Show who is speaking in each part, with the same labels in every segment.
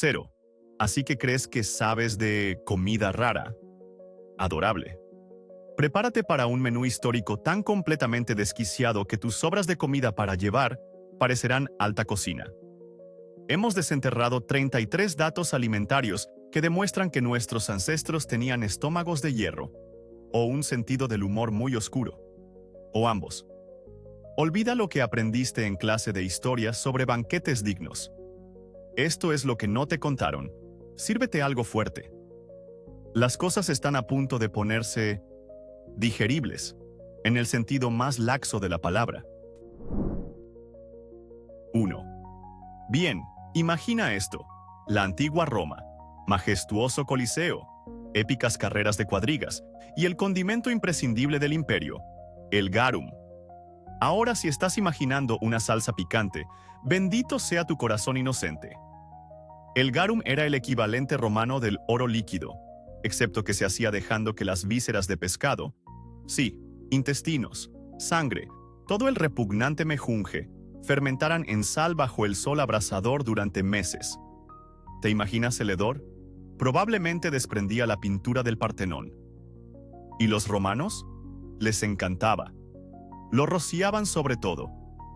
Speaker 1: Cero. Así que crees que sabes de comida rara. Adorable. Prepárate para un menú histórico tan completamente desquiciado que tus sobras de comida para llevar parecerán alta cocina. Hemos desenterrado 33 datos alimentarios que demuestran que nuestros ancestros tenían estómagos de hierro, o un sentido del humor muy oscuro, o ambos. Olvida lo que aprendiste en clase de historia sobre banquetes dignos. Esto es lo que no te contaron. Sírvete algo fuerte. Las cosas están a punto de ponerse digeribles, en el sentido más laxo de la palabra. 1. Bien, imagina esto. La antigua Roma, majestuoso Coliseo, épicas carreras de cuadrigas y el condimento imprescindible del imperio, el garum. Ahora, si estás imaginando una salsa picante, bendito sea tu corazón inocente. El garum era el equivalente romano del oro líquido, excepto que se hacía dejando que las vísceras de pescado, sí, intestinos, sangre, todo el repugnante mejunje, fermentaran en sal bajo el sol abrasador durante meses. ¿Te imaginas el hedor? Probablemente desprendía la pintura del Partenón. ¿Y los romanos? Les encantaba. Lo rociaban sobre todo.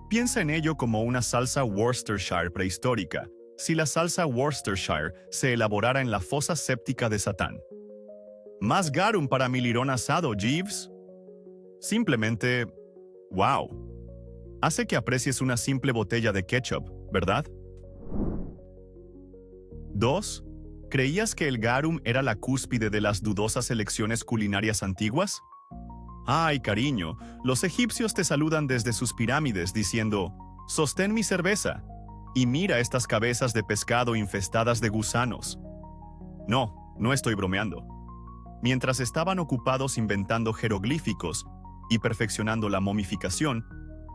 Speaker 1: Piensa en ello como una salsa Worcestershire prehistórica, si la salsa Worcestershire se elaborara en la fosa séptica de Satán. ¿Más garum para mi lirón asado, Jeeves? Simplemente, wow. Hace que aprecies una simple botella de ketchup, ¿verdad? 2. ¿Creías que el garum era la cúspide de las dudosas elecciones culinarias antiguas? Ay, cariño, los egipcios te saludan desde sus pirámides diciendo, «Sostén mi cerveza», y mira estas cabezas de pescado infestadas de gusanos. No, no estoy bromeando. Mientras estaban ocupados inventando jeroglíficos y perfeccionando la momificación,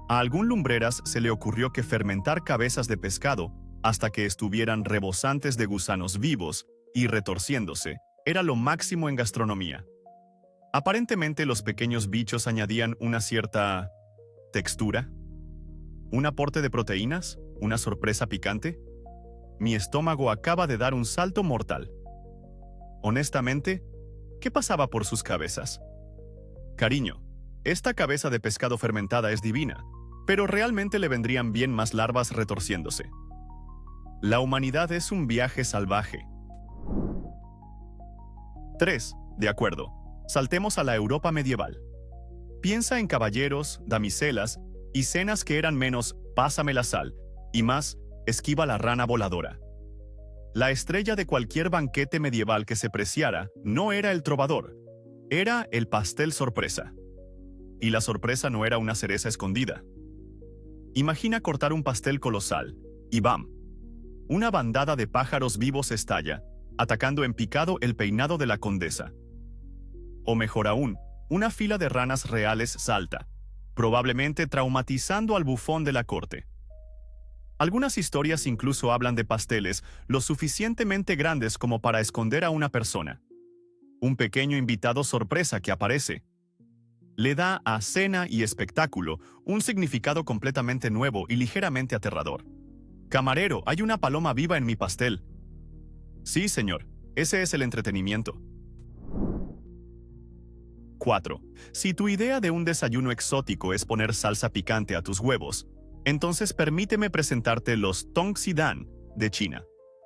Speaker 1: a algún lumbreras se le ocurrió que fermentar cabezas de pescado hasta que estuvieran rebosantes de gusanos vivos y retorciéndose era lo máximo en gastronomía. Aparentemente los pequeños bichos añadían una cierta textura, un aporte de proteínas, una sorpresa picante. Mi estómago acaba de dar un salto mortal. Honestamente, ¿qué pasaba por sus cabezas? Cariño, esta cabeza de pescado fermentada es divina, pero realmente le vendrían bien más larvas retorciéndose. La humanidad es un viaje salvaje. 3. De acuerdo. Saltemos a la Europa medieval. Piensa en caballeros, damiselas y cenas que eran menos «pásame la sal» y más «esquiva la rana voladora». La estrella de cualquier banquete medieval que se preciara no era el trovador, era el pastel sorpresa. Y la sorpresa no era una cereza escondida. Imagina cortar un pastel colosal, y ¡bam! Una bandada de pájaros vivos estalla, atacando en picado el peinado de la condesa. O mejor aún, una fila de ranas reales salta, probablemente traumatizando al bufón de la corte. Algunas historias incluso hablan de pasteles lo suficientemente grandes como para esconder a una persona. Un pequeño invitado sorpresa que aparece. Le da a cena y espectáculo un significado completamente nuevo y ligeramente aterrador. Camarero, hay una paloma viva en mi pastel. Sí, señor, ese es el entretenimiento. 4. Si tu idea de un desayuno exótico es poner salsa picante a tus huevos, entonces permíteme presentarte los Tongxidan de China,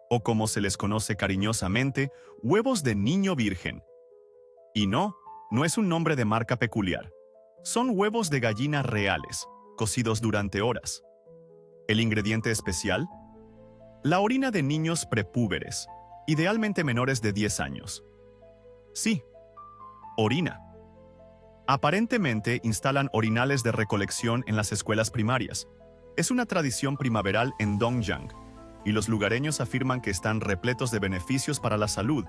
Speaker 1: o como se les conoce cariñosamente, huevos de niño virgen. Y no, no es un nombre de marca peculiar. Son huevos de gallina reales, cocidos durante horas. ¿El ingrediente especial? La orina de niños prepúberes, idealmente menores de 10 años. Sí, orina. Aparentemente instalan orinales de recolección en las escuelas primarias. Es una tradición primaveral en Dongjiang, y los lugareños afirman que están repletos de beneficios para la salud,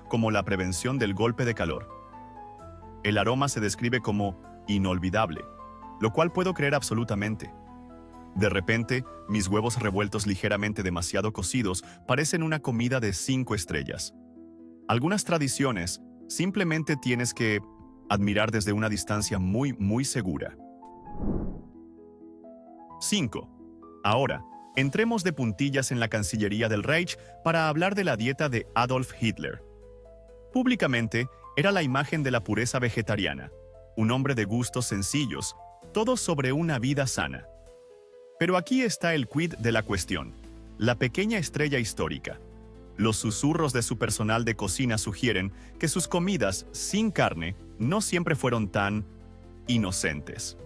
Speaker 1: como la prevención del golpe de calor. El aroma se describe como inolvidable, lo cual puedo creer absolutamente. De repente, mis huevos revueltos ligeramente demasiado cocidos parecen una comida de 5 estrellas. Algunas tradiciones simplemente tienes que admirar desde una distancia muy segura. 5. Ahora, Entremos de puntillas en la Cancillería del Reich para hablar de la dieta de Adolf Hitler. Públicamente, era la imagen de la pureza vegetariana, un hombre de gustos sencillos, todo sobre una vida sana. Pero aquí está el quid de la cuestión, la pequeña estrella histórica. Los susurros de su personal de cocina sugieren que sus comidas sin carne no siempre fueron tan inocentes.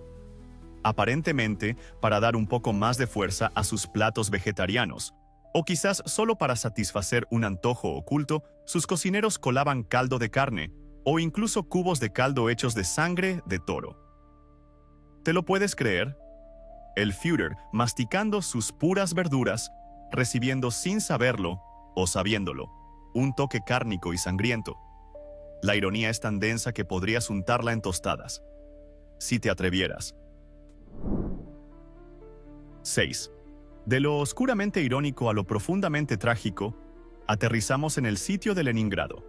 Speaker 1: Aparentemente, para dar un poco más de fuerza a sus platos vegetarianos, o quizás solo para satisfacer un antojo oculto, sus cocineros colaban caldo de carne, o incluso cubos de caldo hechos de sangre de toro. ¿Te lo puedes creer? El Führer masticando sus puras verduras, recibiendo sin saberlo, o sabiéndolo, un toque cárnico y sangriento. La ironía es tan densa que podrías untarla en tostadas, si te atrevieras. 6. De lo oscuramente irónico a lo profundamente trágico, aterrizamos en el sitio de Leningrado.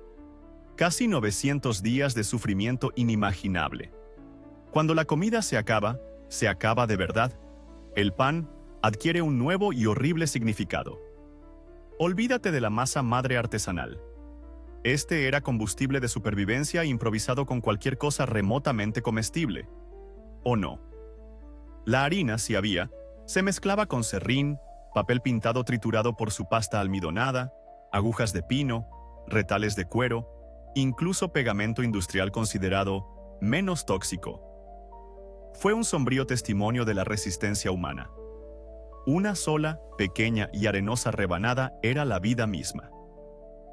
Speaker 1: Casi 900 días de sufrimiento inimaginable. Cuando la comida se acaba de verdad. El pan adquiere un nuevo y horrible significado. Olvídate de la masa madre artesanal. Este era combustible de supervivencia improvisado con cualquier cosa remotamente comestible. ¿O no? La harina, si había, se mezclaba con serrín, papel pintado triturado por su pasta almidonada, agujas de pino, retales de cuero, incluso pegamento industrial considerado menos tóxico. Fue un sombrío testimonio de la resistencia humana. Una sola, pequeña y arenosa rebanada era la vida misma.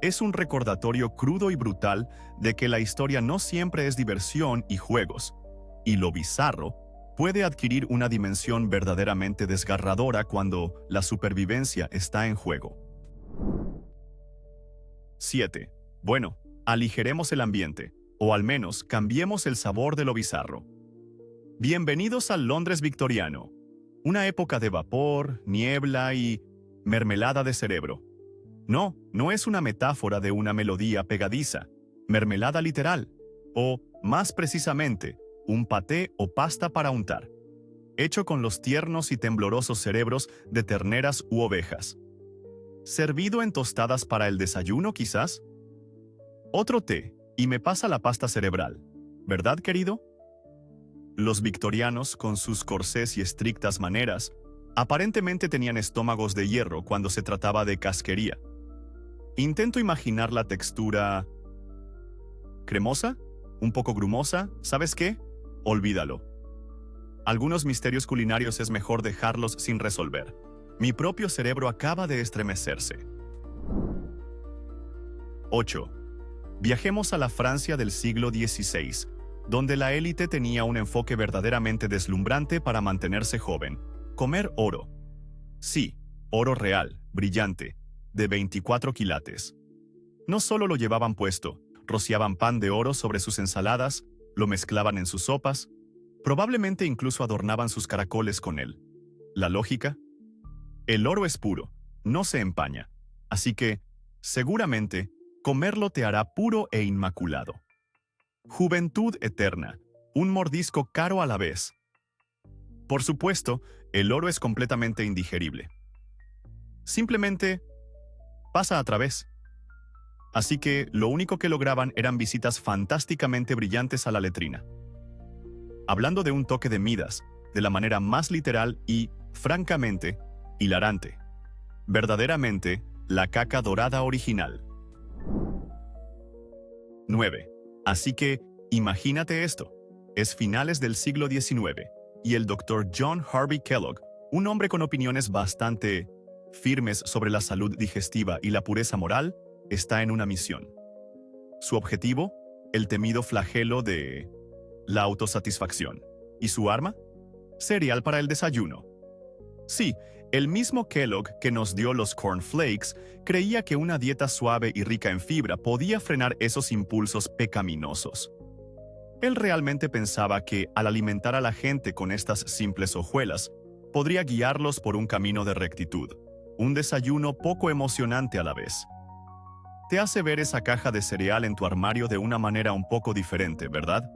Speaker 1: Es un recordatorio crudo y brutal de que la historia no siempre es diversión y juegos, y lo bizarro puede adquirir una dimensión verdaderamente desgarradora cuando la supervivencia está en juego. 7. Bueno, aligeremos el ambiente, o al menos cambiemos el sabor de lo bizarro. Bienvenidos al Londres victoriano, una época de vapor, niebla y mermelada de cerebro. No, no es una metáfora de una melodía pegadiza, mermelada literal, o, más precisamente, un paté o pasta para untar, hecho con los tiernos y temblorosos cerebros de terneras u ovejas. ¿Servido en tostadas para el desayuno, quizás? Otro té, y me pasa la pasta cerebral, ¿verdad, querido? Los victorianos, con sus corsés y estrictas maneras, aparentemente tenían estómagos de hierro cuando se trataba de casquería. Intento imaginar la textura... ¿cremosa? ¿Un poco grumosa? ¿Sabes qué? Olvídalo. Algunos misterios culinarios es mejor dejarlos sin resolver. Mi propio cerebro acaba de estremecerse. 8. Viajemos a la Francia del siglo XVI, donde la élite tenía un enfoque verdaderamente deslumbrante para mantenerse joven. Comer oro. Sí, oro real, brillante, de 24 quilates. No solo lo llevaban puesto, rociaban pan de oro sobre sus ensaladas, lo mezclaban en sus sopas, probablemente incluso adornaban sus caracoles con él. ¿La lógica? El oro es puro, no se empaña, así que, seguramente, comerlo te hará puro e inmaculado. Juventud eterna, un mordisco caro a la vez. Por supuesto, el oro es completamente indigerible. Simplemente pasa a través. Así que lo único que lograban eran visitas fantásticamente brillantes a la letrina. Hablando de un toque de Midas, de la manera más literal y, francamente, hilarante. Verdaderamente, la caca dorada original. 9. Así que, imagínate esto. Es finales del siglo XIX, y el Dr. John Harvey Kellogg, un hombre con opiniones bastante firmes sobre la salud digestiva y la pureza moral, está en una misión. Su objetivo, el temido flagelo de la autosatisfacción. ¿Y su arma? Cereal para el desayuno. Sí, el mismo Kellogg que nos dio los cornflakes creía que una dieta suave y rica en fibra podía frenar esos impulsos pecaminosos. Él realmente pensaba que, al alimentar a la gente con estas simples hojuelas, podría guiarlos por un camino de rectitud, un desayuno poco emocionante a la vez. Te hace ver esa caja de cereal en tu armario de una manera un poco diferente, ¿verdad?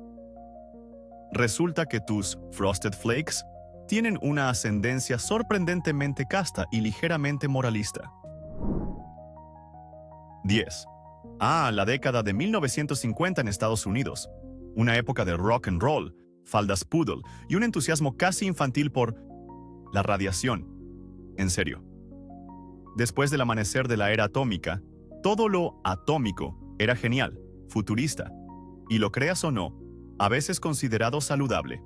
Speaker 1: Resulta que tus Frosted Flakes tienen una ascendencia sorprendentemente casta y ligeramente moralista. 10. La década de 1950 en Estados Unidos. Una época de rock and roll, faldas poodle y un entusiasmo casi infantil por la radiación. En serio. Después del amanecer de la era atómica, todo lo atómico era genial, futurista, y lo creas o no, a veces considerado saludable.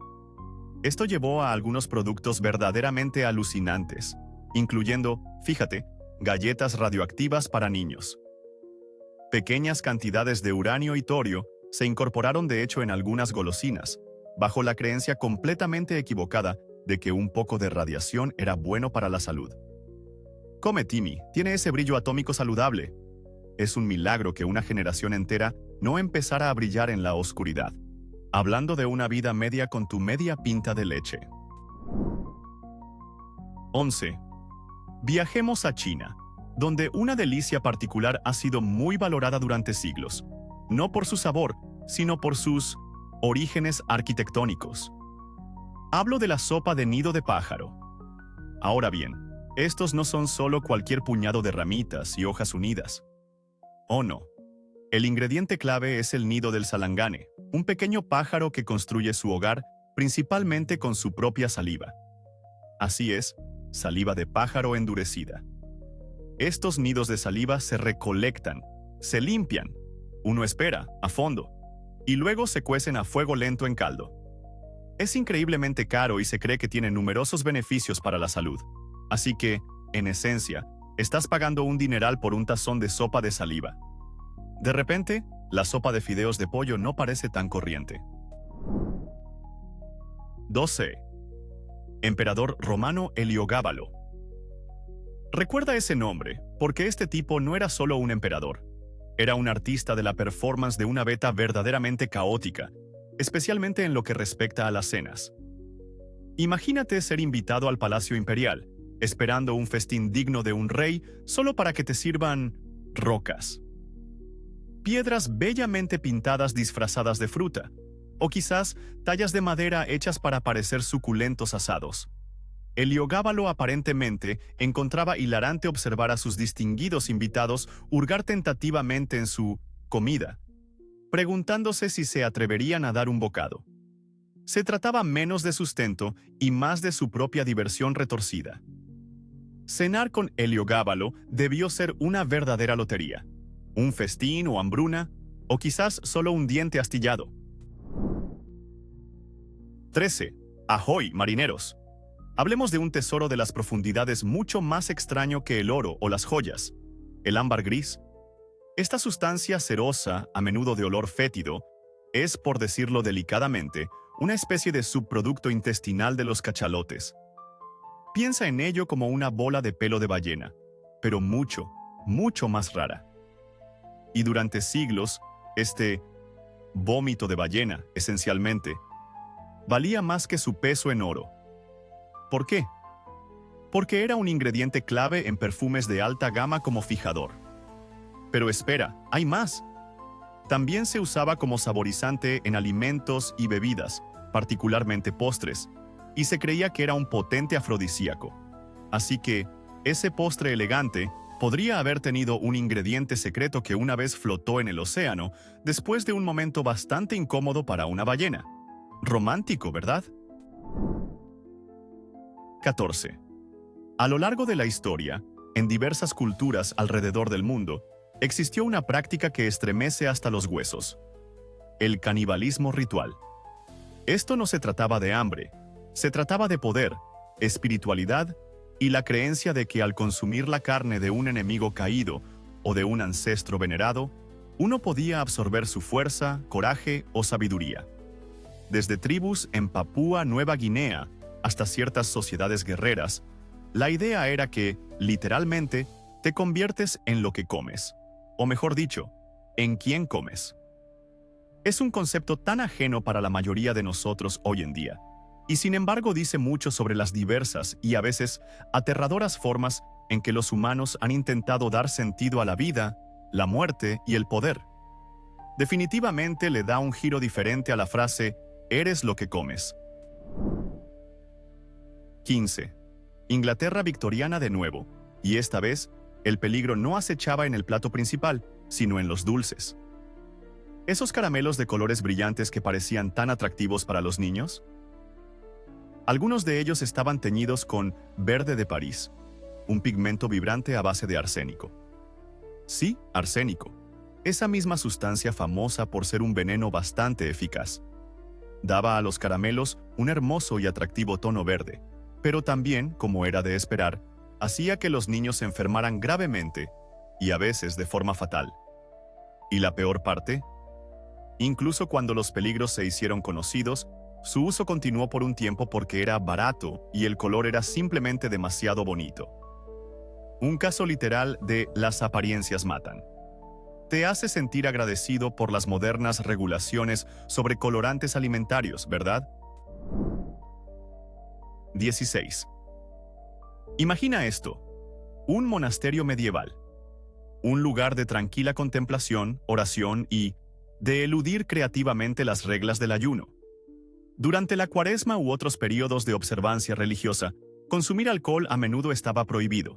Speaker 1: Esto llevó a algunos productos verdaderamente alucinantes, incluyendo, fíjate, galletas radioactivas para niños. Pequeñas cantidades de uranio y torio se incorporaron de hecho en algunas golosinas, bajo la creencia completamente equivocada de que un poco de radiación era bueno para la salud. Come Timmy, tiene ese brillo atómico saludable. Es un milagro que una generación entera no empezara a brillar en la oscuridad. Hablando de una vida media con tu media pinta de leche. 11. Viajemos a China, donde una delicia particular ha sido muy valorada durante siglos, no por su sabor, sino por sus orígenes arquitectónicos. Hablo de la sopa de nido de pájaro. Ahora bien, estos no son solo cualquier puñado de ramitas y hojas unidas. Oh no. El ingrediente clave es el nido del salangane, un pequeño pájaro que construye su hogar principalmente con su propia saliva. Así es, saliva de pájaro endurecida. Estos nidos de saliva se recolectan, se limpian, uno espera, a fondo, y luego se cuecen a fuego lento en caldo. Es increíblemente caro y se cree que tiene numerosos beneficios para la salud. Así que, en esencia, estás pagando un dineral por un tazón de sopa de saliva. De repente, la sopa de fideos de pollo no parece tan corriente. 12. Emperador romano Heliogábalo. Recuerda ese nombre, porque este tipo no era solo un emperador. Era un artista de la performance de una beta verdaderamente caótica, especialmente en lo que respecta a las cenas. Imagínate ser invitado al Palacio Imperial, esperando un festín digno de un rey solo para que te sirvan rocas. Piedras bellamente pintadas disfrazadas de fruta, o quizás tallas de madera hechas para parecer suculentos asados. Heliogábalo aparentemente encontraba hilarante observar a sus distinguidos invitados hurgar tentativamente en su comida, preguntándose si se atreverían a dar un bocado. Se trataba menos de sustento y más de su propia diversión retorcida. Cenar con Heliogábalo debió ser una verdadera lotería. Un festín o hambruna, o quizás solo un diente astillado. 13. ¡Ahoy, marineros! Hablemos de un tesoro de las profundidades mucho más extraño que el oro o las joyas, el ámbar gris. Esta sustancia cerosa, a menudo de olor fétido, es, por decirlo delicadamente, una especie de subproducto intestinal de los cachalotes. Piensa en ello como una bola de pelo de ballena, pero mucho, mucho más rara. Y durante siglos, este vómito de ballena, esencialmente, valía más que su peso en oro. ¿Por qué? Porque era un ingrediente clave en perfumes de alta gama como fijador. Pero espera, hay más. También se usaba como saborizante en alimentos y bebidas, particularmente postres, y se creía que era un potente afrodisíaco. Así que, ese postre elegante podría haber tenido un ingrediente secreto que una vez flotó en el océano después de un momento bastante incómodo para una ballena. Romántico, ¿verdad? 14. A lo largo de la historia, en diversas culturas alrededor del mundo, existió una práctica que estremece hasta los huesos: el canibalismo ritual. Esto no se trataba de hambre, se trataba de poder, espiritualidad y la creencia de que al consumir la carne de un enemigo caído o de un ancestro venerado, uno podía absorber su fuerza, coraje o sabiduría. Desde tribus en Papúa Nueva Guinea hasta ciertas sociedades guerreras, la idea era que, literalmente, te conviertes en lo que comes, o mejor dicho, en quién comes. Es un concepto tan ajeno para la mayoría de nosotros hoy en día, y sin embargo dice mucho sobre las diversas y a veces aterradoras formas en que los humanos han intentado dar sentido a la vida, la muerte y el poder. Definitivamente le da un giro diferente a la frase «eres lo que comes». 15. Inglaterra victoriana de nuevo, y esta vez, el peligro no acechaba en el plato principal, sino en los dulces. ¿Esos caramelos de colores brillantes que parecían tan atractivos para los niños? Algunos de ellos estaban teñidos con verde de París, un pigmento vibrante a base de arsénico. Sí, arsénico, esa misma sustancia famosa por ser un veneno bastante eficaz. Daba a los caramelos un hermoso y atractivo tono verde, pero también, como era de esperar, hacía que los niños se enfermaran gravemente y a veces de forma fatal. ¿Y la peor parte? Incluso cuando los peligros se hicieron conocidos, su uso continuó por un tiempo porque era barato y el color era simplemente demasiado bonito. Un caso literal de las apariencias matan. Te hace sentir agradecido por las modernas regulaciones sobre colorantes alimentarios, ¿verdad? 16. Imagina esto: un monasterio medieval. Un lugar de tranquila contemplación, oración y de eludir creativamente las reglas del ayuno. Durante la Cuaresma u otros periodos de observancia religiosa, consumir alcohol a menudo estaba prohibido.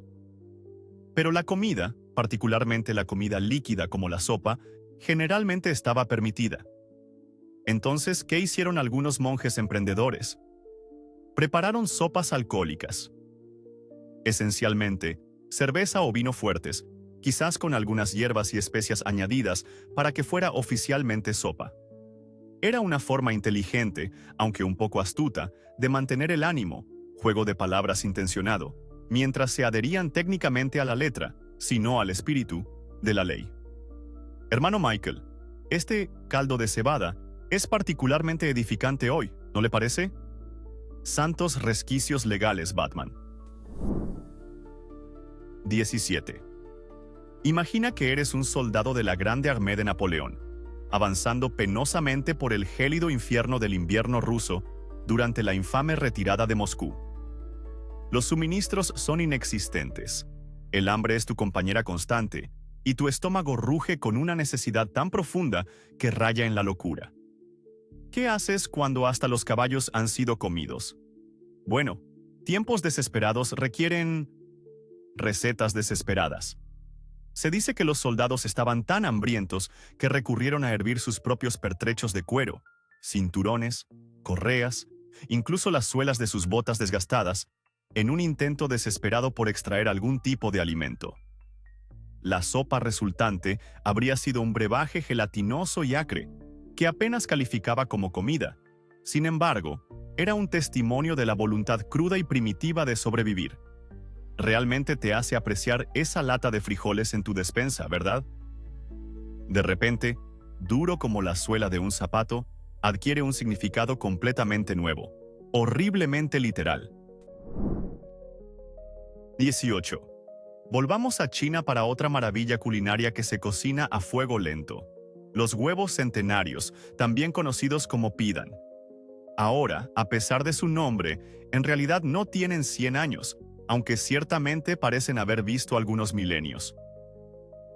Speaker 1: Pero la comida, particularmente la comida líquida como la sopa, generalmente estaba permitida. Entonces, ¿qué hicieron algunos monjes emprendedores? Prepararon sopas alcohólicas. Esencialmente, cerveza o vino fuertes, quizás con algunas hierbas y especias añadidas para que fuera oficialmente sopa. Era una forma inteligente, aunque un poco astuta, de mantener el ánimo, juego de palabras intencionado, mientras se adherían técnicamente a la letra, si no al espíritu, de la ley. Hermano Michael, este caldo de cebada es particularmente edificante hoy, ¿no le parece? Santos resquicios legales, Batman. 17. Imagina que eres un soldado de la Grande Armée de Napoleón, avanzando penosamente por el gélido infierno del invierno ruso durante la infame retirada de Moscú. Los suministros son inexistentes, el hambre es tu compañera constante, y tu estómago ruge con una necesidad tan profunda que raya en la locura. ¿Qué haces cuando hasta los caballos han sido comidos? Bueno, tiempos desesperados requieren recetas desesperadas. Se dice que los soldados estaban tan hambrientos que recurrieron a hervir sus propios pertrechos de cuero, cinturones, correas, incluso las suelas de sus botas desgastadas, en un intento desesperado por extraer algún tipo de alimento. La sopa resultante habría sido un brebaje gelatinoso y acre, que apenas calificaba como comida. Sin embargo, era un testimonio de la voluntad cruda y primitiva de sobrevivir. Realmente te hace apreciar esa lata de frijoles en tu despensa, ¿verdad? De repente, duro como la suela de un zapato, adquiere un significado completamente nuevo, horriblemente literal. 18. Volvamos a China para otra maravilla culinaria que se cocina a fuego lento: los huevos centenarios, también conocidos como pidan. Ahora, a pesar de su nombre, en realidad no tienen 100 años, aunque ciertamente parecen haber visto algunos milenios.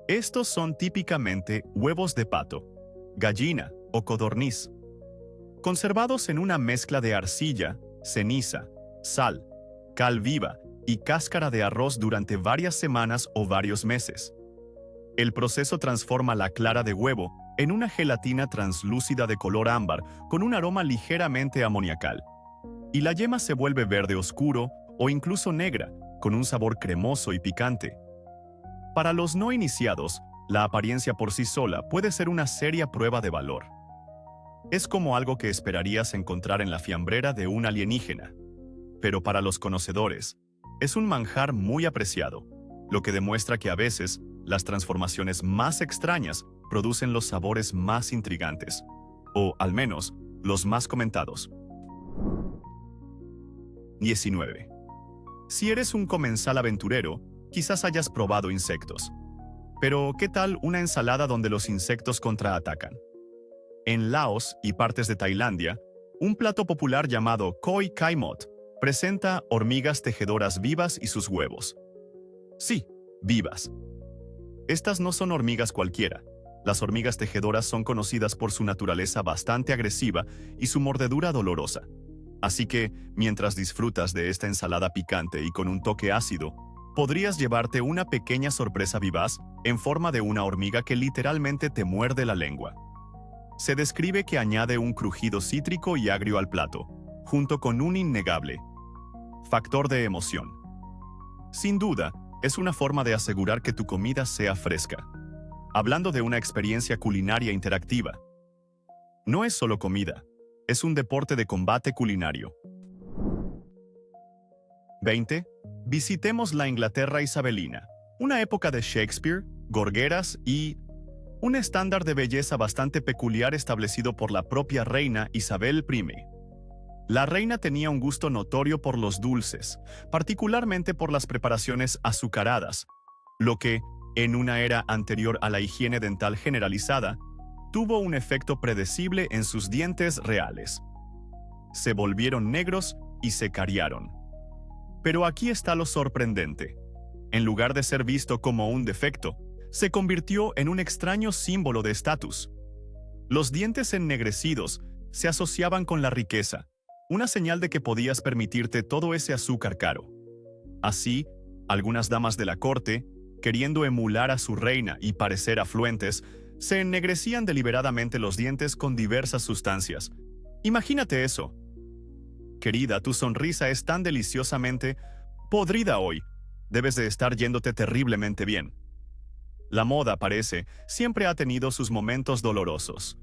Speaker 1: Estos son típicamente huevos de pato, gallina o codorniz, conservados en una mezcla de arcilla, ceniza, sal, cal viva y cáscara de arroz durante varias semanas o varios meses. El proceso transforma la clara de huevo en una gelatina translúcida de color ámbar con un aroma ligeramente amoniacal, y la yema se vuelve verde oscuro o incluso negra, con un sabor cremoso y picante. Para los no iniciados, la apariencia por sí sola puede ser una seria prueba de valor. Es como algo que esperarías encontrar en la fiambrera de un alienígena. Pero para los conocedores, es un manjar muy apreciado, lo que demuestra que a veces las transformaciones más extrañas producen los sabores más intrigantes, o al menos los más comentados. 19. Si eres un comensal aventurero, quizás hayas probado insectos. Pero, ¿qué tal una ensalada donde los insectos contraatacan? En Laos y partes de Tailandia, un plato popular llamado Khoi Kai Mot presenta hormigas tejedoras vivas y sus huevos. Sí, vivas. Estas no son hormigas cualquiera. Las hormigas tejedoras son conocidas por su naturaleza bastante agresiva y su mordedura dolorosa. Así que, mientras disfrutas de esta ensalada picante y con un toque ácido, podrías llevarte una pequeña sorpresa vivaz en forma de una hormiga que literalmente te muerde la lengua. Se describe que añade un crujido cítrico y agrio al plato, junto con un innegable factor de emoción. Sin duda, es una forma de asegurar que tu comida sea fresca. Hablando de una experiencia culinaria interactiva, no es solo comida, es un deporte de combate culinario. 20. Visitemos la Inglaterra isabelina, una época de Shakespeare, gorgueras y un estándar de belleza bastante peculiar establecido por la propia reina Isabel I. La reina tenía un gusto notorio por los dulces, particularmente por las preparaciones azucaradas, lo que, en una era anterior a la higiene dental generalizada, tuvo un efecto predecible en sus dientes reales. Se volvieron negros y se cariaron. Pero aquí está lo sorprendente. En lugar de ser visto como un defecto, se convirtió en un extraño símbolo de estatus. Los dientes ennegrecidos se asociaban con la riqueza, una señal de que podías permitirte todo ese azúcar caro. Así, algunas damas de la corte, queriendo emular a su reina y parecer afluentes, se ennegrecían deliberadamente los dientes con diversas sustancias. Imagínate eso. Querida, tu sonrisa es tan deliciosamente podrida hoy. Debes de estar yéndote terriblemente bien. La moda, parece, siempre ha tenido sus momentos dolorosos.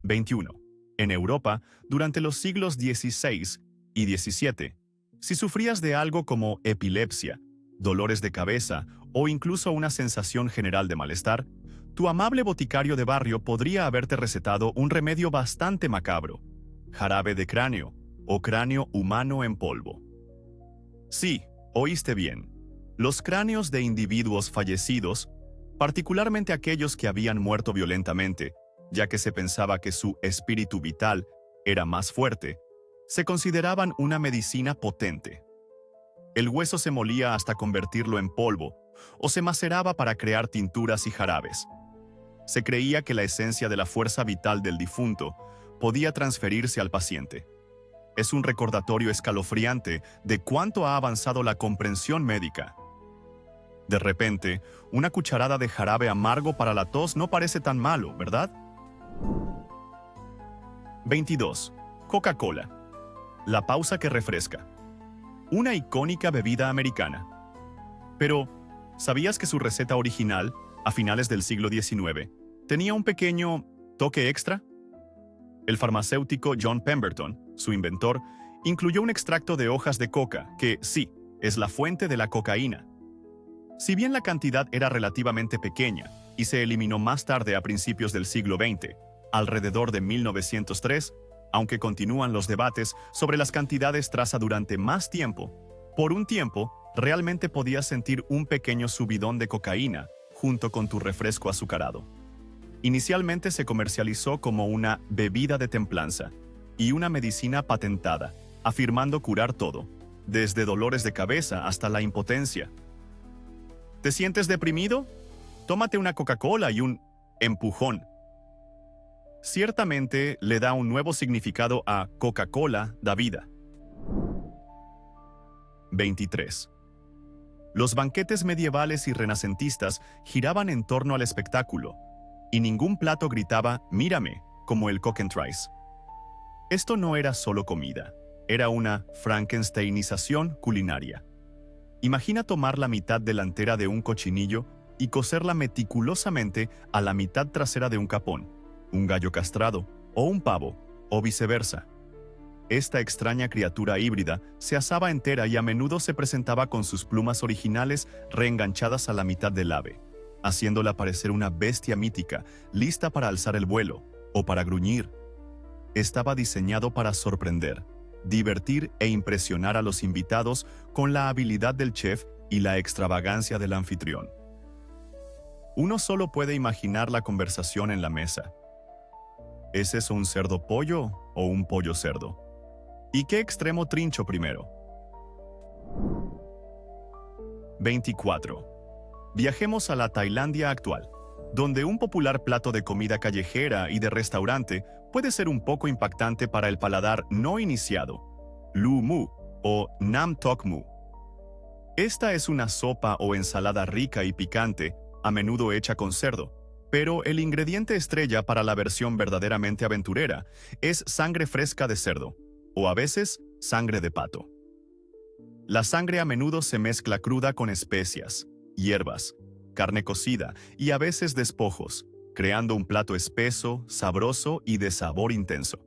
Speaker 1: 21. En Europa, durante los siglos XVI y XVII, si sufrías de algo como epilepsia, dolores de cabeza o incluso una sensación general de malestar, tu amable boticario de barrio podría haberte recetado un remedio bastante macabro: jarabe de cráneo o cráneo humano en polvo. Sí, oíste bien. Los cráneos de individuos fallecidos, particularmente aquellos que habían muerto violentamente, ya que se pensaba que su espíritu vital era más fuerte, se consideraban una medicina potente. El hueso se molía hasta convertirlo en polvo, o se maceraba para crear tinturas y jarabes. Se creía que la esencia de la fuerza vital del difunto podía transferirse al paciente. Es un recordatorio escalofriante de cuánto ha avanzado la comprensión médica. De repente, una cucharada de jarabe amargo para la tos no parece tan malo, ¿verdad? 22. Coca-Cola. La pausa que refresca. Una icónica bebida americana. Pero, ¿sabías que su receta original, a finales del siglo XIX, tenía un pequeño toque extra? El farmacéutico John Pemberton, su inventor, incluyó un extracto de hojas de coca que, sí, es la fuente de la cocaína. Si bien la cantidad era relativamente pequeña y se eliminó más tarde a principios del siglo XX, alrededor de 1903, aunque continúan los debates sobre las cantidades traza durante más tiempo, por un tiempo realmente podías sentir un pequeño subidón de cocaína junto con tu refresco azucarado. Inicialmente se comercializó como una bebida de templanza y una medicina patentada, afirmando curar todo, desde dolores de cabeza hasta la impotencia. ¿Te sientes deprimido? Tómate una Coca-Cola y un empujón. Ciertamente le da un nuevo significado a Coca-Cola da vida. 23. Los banquetes medievales y renacentistas giraban en torno al espectáculo, y ningún plato gritaba «mírame», como el cockentrice. Esto no era solo comida, era una frankensteinización culinaria. Imagina tomar la mitad delantera de un cochinillo y coserla meticulosamente a la mitad trasera de un capón, un gallo castrado, o un pavo, o viceversa. Esta extraña criatura híbrida se asaba entera y a menudo se presentaba con sus plumas originales reenganchadas a la mitad del ave, haciéndola parecer una bestia mítica, lista para alzar el vuelo, o para gruñir. Estaba diseñado para sorprender, divertir e impresionar a los invitados con la habilidad del chef y la extravagancia del anfitrión. Uno solo puede imaginar la conversación en la mesa. ¿Es eso un cerdo pollo o un pollo cerdo? ¿Y qué extremo trincho primero? 24. Viajemos a la Tailandia actual. donde un popular plato de comida callejera y de restaurante puede ser un poco impactante para el paladar no iniciado. Lu Mu o Nam Tok Mu. Esta es una sopa o ensalada rica y picante, a menudo hecha con cerdo, pero el ingrediente estrella para la versión verdaderamente aventurera es sangre fresca de cerdo, o a veces sangre de pato. La sangre a menudo se mezcla cruda con especias, hierbas, carne cocida y a veces despojos, creando un plato espeso, sabroso y de sabor intenso.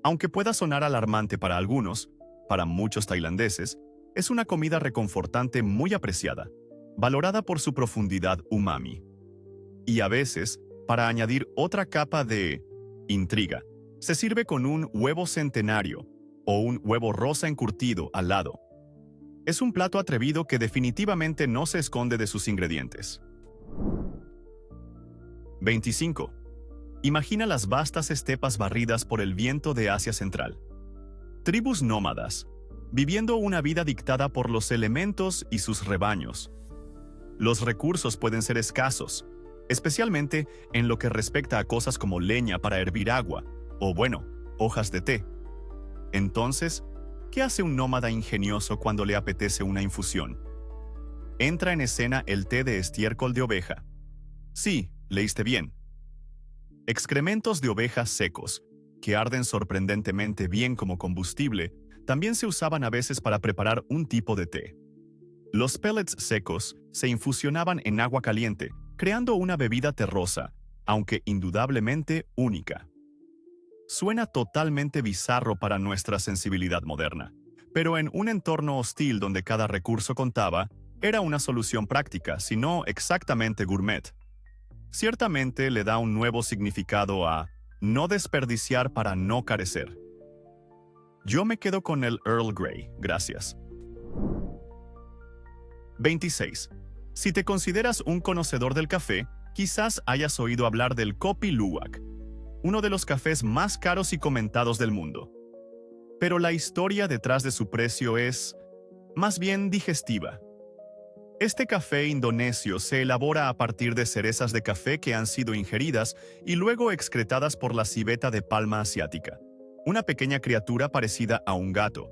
Speaker 1: Aunque pueda sonar alarmante para algunos, para muchos tailandeses, es una comida reconfortante muy apreciada, valorada por su profundidad umami. Y a veces, para añadir otra capa de intriga, se sirve con un huevo centenario o un huevo rosa encurtido al lado. Es un plato atrevido que definitivamente no se esconde de sus ingredientes. 25. Imagina las vastas estepas barridas por el viento de Asia Central. Tribus nómadas, viviendo una vida dictada por los elementos y sus rebaños. Los recursos pueden ser escasos, especialmente en lo que respecta a cosas como leña para hervir agua, o hojas de té. Entonces, ¿qué hace un nómada ingenioso cuando le apetece una infusión? Entra en escena el té de estiércol de oveja. Sí, leíste bien. Excrementos de ovejas secos, que arden sorprendentemente bien como combustible, también se usaban a veces para preparar un tipo de té. Los pellets secos se infusionaban en agua caliente, creando una bebida terrosa, aunque indudablemente única. Suena totalmente bizarro para nuestra sensibilidad moderna, pero en un entorno hostil donde cada recurso contaba, era una solución práctica, si no exactamente gourmet. Ciertamente le da un nuevo significado a no desperdiciar para no carecer. Yo me quedo con el Earl Grey, gracias. 26. Si te consideras un conocedor del café, quizás hayas oído hablar del Kopi Luwak, uno de los cafés más caros y comentados del mundo. Pero la historia detrás de su precio es, más bien, digestiva. Este café indonesio se elabora a partir de cerezas de café que han sido ingeridas y luego excretadas por la civeta de palma asiática, una pequeña criatura parecida a un gato.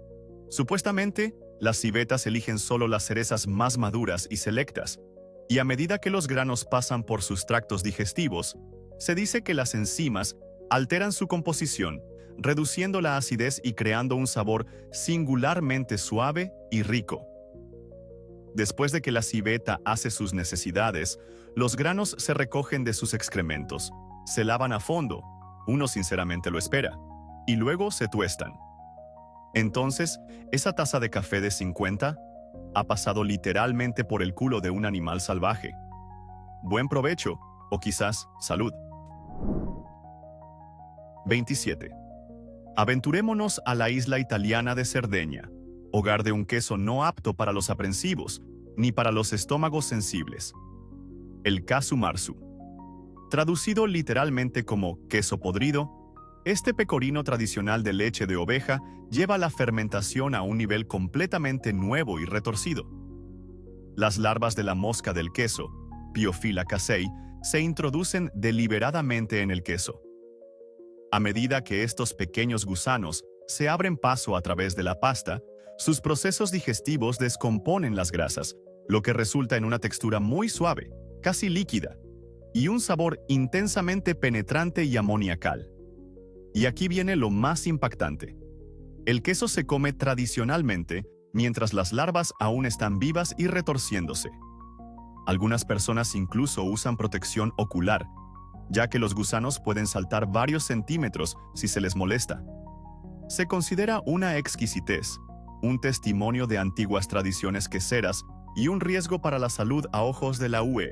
Speaker 1: Supuestamente, las civetas eligen solo las cerezas más maduras y selectas, y a medida que los granos pasan por sus tractos digestivos, se dice que las enzimas alteran su composición, reduciendo la acidez y creando un sabor singularmente suave y rico. Después de que la civeta hace sus necesidades, los granos se recogen de sus excrementos, se lavan a fondo, uno sinceramente lo espera, y luego se tuestan. Entonces, esa taza de café de 50 ha pasado literalmente por el culo de un animal salvaje. Buen provecho, o quizás salud. 27. Aventurémonos a la isla italiana de Cerdeña, hogar de un queso no apto para los aprensivos, ni para los estómagos sensibles. El casu marzu. Traducido literalmente como queso podrido, este pecorino tradicional de leche de oveja lleva la fermentación a un nivel completamente nuevo y retorcido. Las larvas de la mosca del queso, Piophila casei, se introducen deliberadamente en el queso. A medida que estos pequeños gusanos se abren paso a través de la pasta, sus procesos digestivos descomponen las grasas, lo que resulta en una textura muy suave, casi líquida, y un sabor intensamente penetrante y amoniacal. Y aquí viene lo más impactante. El queso se come tradicionalmente mientras las larvas aún están vivas y retorciéndose. Algunas personas incluso usan protección ocular, ya que los gusanos pueden saltar varios centímetros si se les molesta. Se considera una exquisitez, un testimonio de antiguas tradiciones queseras y un riesgo para la salud a ojos de la UE.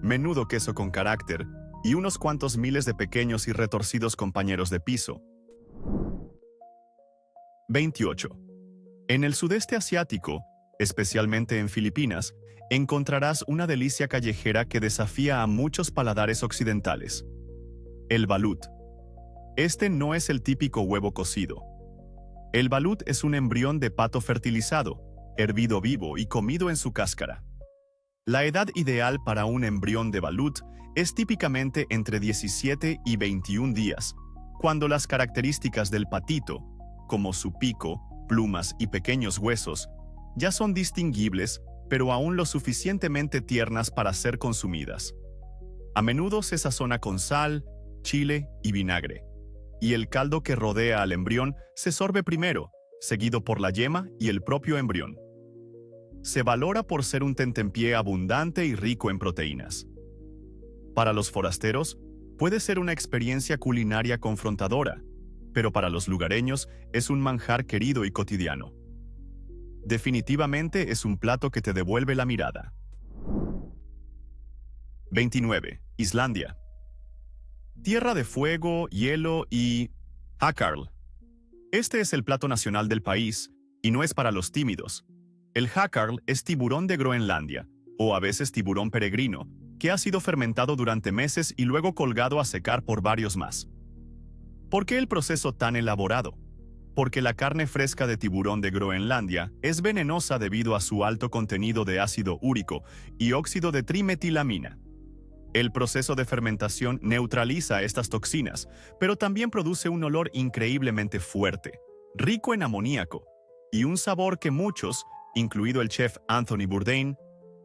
Speaker 1: Menudo queso con carácter y unos cuantos miles de pequeños y retorcidos compañeros de piso. 28. En el sudeste asiático, especialmente en Filipinas, encontrarás una delicia callejera que desafía a muchos paladares occidentales. El balut. Este no es el típico huevo cocido. El balut es un embrión de pato fertilizado, hervido vivo y comido en su cáscara. La edad ideal para un embrión de balut es típicamente entre 17 y 21 días, cuando las características del patito, como su pico, plumas y pequeños huesos, ya son distinguibles, pero aún lo suficientemente tiernas para ser consumidas. A menudo se sazona con sal, chile y vinagre, y el caldo que rodea al embrión se sorbe primero, seguido por la yema y el propio embrión. Se valora por ser un tentempié abundante y rico en proteínas. Para los forasteros, puede ser una experiencia culinaria confrontadora, pero para los lugareños es un manjar querido y cotidiano. Definitivamente es un plato que te devuelve la mirada. 29. Islandia. Tierra de fuego, hielo y hakarl. Este es el plato nacional del país, y no es para los tímidos. El hakarl es tiburón de Groenlandia, o a veces tiburón peregrino, que ha sido fermentado durante meses y luego colgado a secar por varios más. ¿Por qué el proceso tan elaborado? Porque la carne fresca de tiburón de Groenlandia es venenosa debido a su alto contenido de ácido úrico y óxido de trimetilamina. El proceso de fermentación neutraliza estas toxinas, pero también produce un olor increíblemente fuerte, rico en amoníaco, y un sabor que muchos, incluido el chef Anthony Bourdain,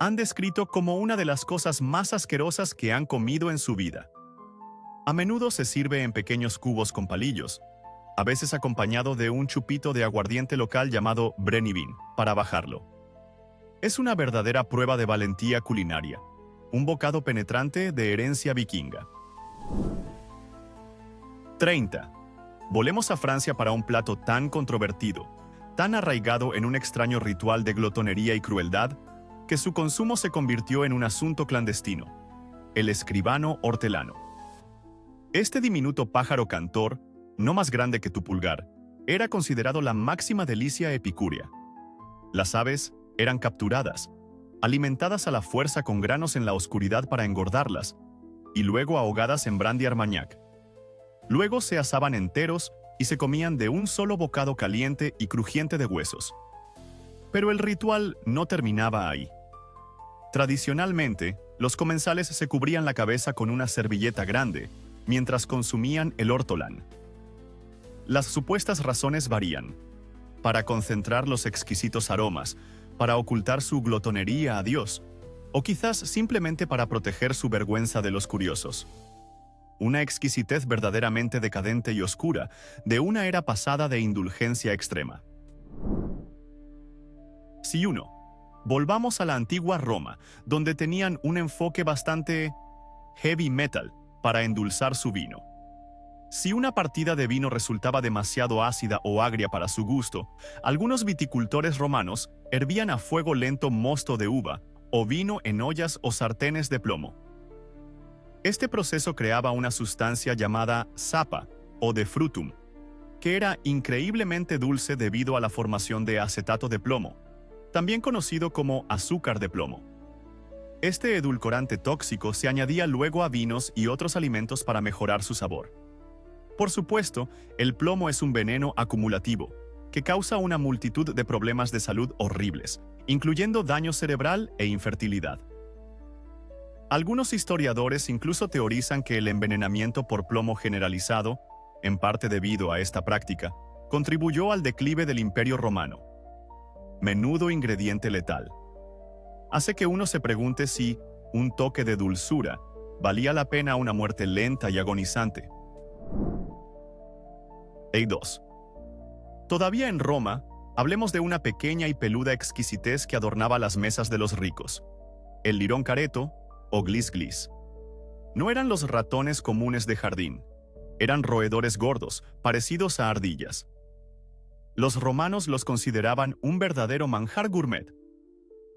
Speaker 1: han descrito como una de las cosas más asquerosas que han comido en su vida. A menudo se sirve en pequeños cubos con palillos, a veces acompañado de un chupito de aguardiente local llamado brennivin, para bajarlo. Es una verdadera prueba de valentía culinaria, un bocado penetrante de herencia vikinga. 30. Volemos a Francia para un plato tan controvertido, tan arraigado en un extraño ritual de glotonería y crueldad, que su consumo se convirtió en un asunto clandestino: el escribano hortelano. Este diminuto pájaro cantor, no más grande que tu pulgar, era considerado la máxima delicia epicúrea. Las aves eran capturadas, alimentadas a la fuerza con granos en la oscuridad para engordarlas, y luego ahogadas en brandy armagnac. Luego se asaban enteros y se comían de un solo bocado caliente y crujiente de huesos. Pero el ritual no terminaba ahí. Tradicionalmente, los comensales se cubrían la cabeza con una servilleta grande mientras consumían el ortolan. Las supuestas razones varían: para concentrar los exquisitos aromas, para ocultar su glotonería a Dios, o quizás simplemente para proteger su vergüenza de los curiosos. Una exquisitez verdaderamente decadente y oscura de una era pasada de indulgencia extrema. Si uno, volvamos a la antigua Roma, donde tenían un enfoque bastante heavy metal para endulzar su vino. Si una partida de vino resultaba demasiado ácida o agria para su gusto, algunos viticultores romanos hervían a fuego lento mosto de uva o vino en ollas o sartenes de plomo. Este proceso creaba una sustancia llamada sapa o de frutum, que era increíblemente dulce debido a la formación de acetato de plomo, también conocido como azúcar de plomo. Este edulcorante tóxico se añadía luego a vinos y otros alimentos para mejorar su sabor. Por supuesto, el plomo es un veneno acumulativo, que causa una multitud de problemas de salud horribles, incluyendo daño cerebral e infertilidad. Algunos historiadores incluso teorizan que el envenenamiento por plomo generalizado, en parte debido a esta práctica, contribuyó al declive del Imperio Romano. Menudo ingrediente letal. Hace que uno se pregunte si un toque de dulzura valía la pena una muerte lenta y agonizante. 2. Todavía en Roma, hablemos de una pequeña y peluda exquisitez que adornaba las mesas de los ricos: el lirón careto o glis glis. No eran los ratones comunes de jardín, eran roedores gordos, parecidos a ardillas. Los romanos los consideraban un verdadero manjar gourmet.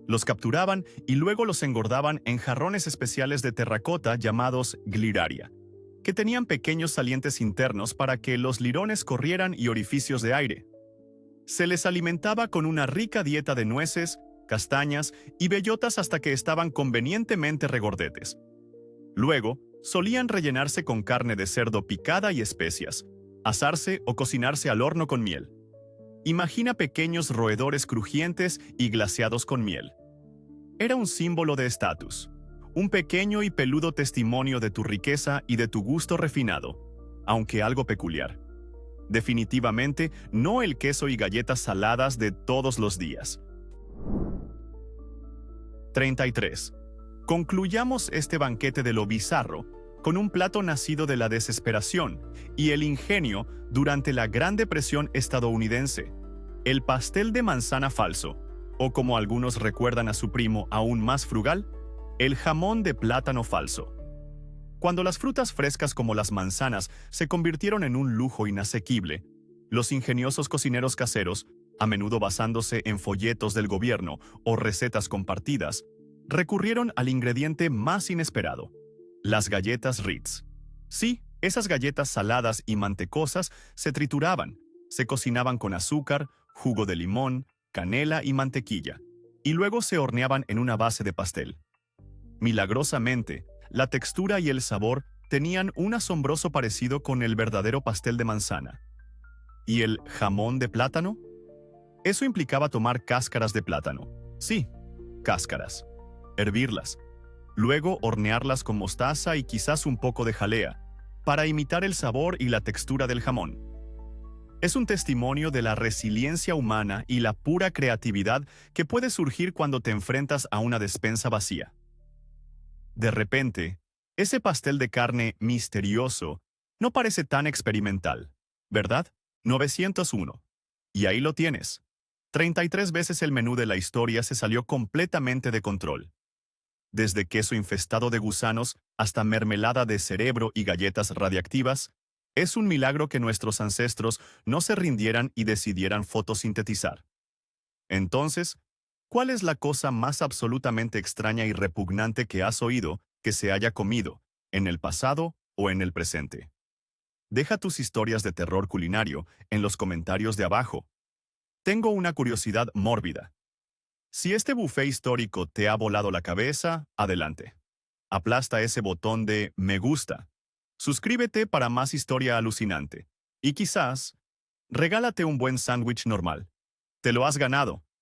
Speaker 1: Los capturaban y luego los engordaban en jarrones especiales de terracota llamados gliraria, que tenían pequeños salientes internos para que los lirones corrieran y orificios de aire. Se les alimentaba con una rica dieta de nueces, castañas y bellotas hasta que estaban convenientemente regordetes. Luego, solían rellenarse con carne de cerdo picada y especias, asarse o cocinarse al horno con miel. Imagina pequeños roedores crujientes y glaseados con miel. Era un símbolo de estatus, Un pequeño y peludo testimonio de tu riqueza y de tu gusto refinado, aunque algo peculiar. Definitivamente no el queso y galletas saladas de todos los días. 33. Concluyamos este banquete de lo bizarro con un plato nacido de la desesperación y el ingenio durante la Gran Depresión estadounidense, el pastel de manzana falso, o como algunos recuerdan a su primo aún más frugal, el jamón de plátano falso. Cuando las frutas frescas como las manzanas se convirtieron en un lujo inasequible, los ingeniosos cocineros caseros, a menudo basándose en folletos del gobierno o recetas compartidas, recurrieron al ingrediente más inesperado: las galletas Ritz. Sí, esas galletas saladas y mantecosas se trituraban, se cocinaban con azúcar, jugo de limón, canela y mantequilla, y luego se horneaban en una base de pastel. Milagrosamente, la textura y el sabor tenían un asombroso parecido con el verdadero pastel de manzana. ¿Y el jamón de plátano? Eso implicaba tomar cáscaras de plátano. Sí, cáscaras. Hervirlas. Luego hornearlas con mostaza y quizás un poco de jalea, para imitar el sabor y la textura del jamón. Es un testimonio de la resiliencia humana y la pura creatividad que puede surgir cuando te enfrentas a una despensa vacía. De repente, ese pastel de carne misterioso no parece tan experimental, ¿verdad? 901. Y ahí lo tienes. 33 veces el menú de la historia se salió completamente de control. Desde queso infestado de gusanos hasta mermelada de cerebro y galletas radiactivas, es un milagro que nuestros ancestros no se rindieran y decidieran fotosintetizar. Entonces, ¿cuál es la cosa más absolutamente extraña y repugnante que has oído que se haya comido, en el pasado o en el presente? Deja tus historias de terror culinario en los comentarios de abajo. Tengo una curiosidad mórbida. Si este buffet histórico te ha volado la cabeza, adelante. Aplasta ese botón de me gusta. Suscríbete para más historia alucinante. Y quizás, regálate un buen sándwich normal. Te lo has ganado.